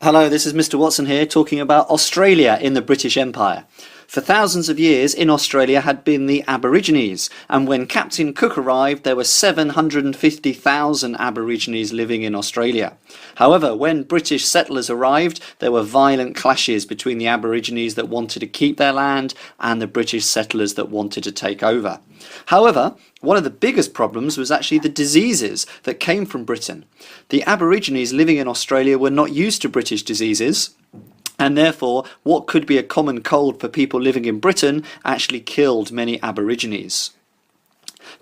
Hello, this is Mr. Watson here talking about Australia in the British Empire. For thousands of years in Australia had been the Aborigines, and when Captain Cook arrived there were 750,000 Aborigines living in Australia. However, when British settlers arrived there were violent clashes between the Aborigines that wanted to keep their land and the British settlers that wanted to take over. However, one of the biggest problems was actually the diseases that came from Britain. The Aborigines living in Australia were not used to British diseases, and therefore what could be a common cold for people living in Britain actually killed many Aborigines.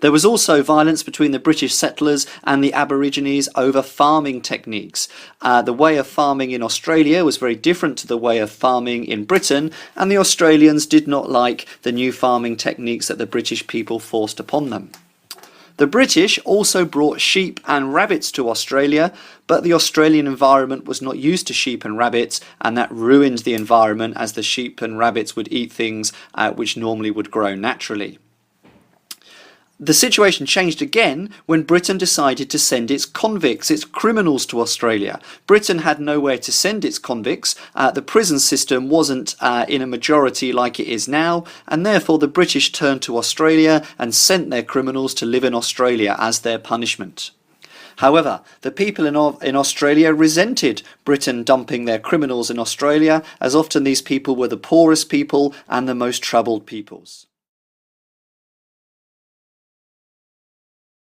There was also violence between the British settlers and the Aborigines over farming techniques. The way of farming in Australia was very different to the way of farming in Britain, and the Australians did not like the new farming techniques that the British people forced upon them. The British also brought sheep and rabbits to Australia, but the Australian environment was not used to sheep and rabbits, and that ruined the environment as the sheep and rabbits would eat things which normally would grow naturally. The situation changed again when Britain decided to send its convicts, its criminals, to Australia. Britain had nowhere to send its convicts. The prison system wasn't in a majority like it is now, and therefore the British turned to Australia and sent their criminals to live in Australia as their punishment. However, the people in Australia resented Britain dumping their criminals in Australia, as often these people were the poorest people and the most troubled peoples.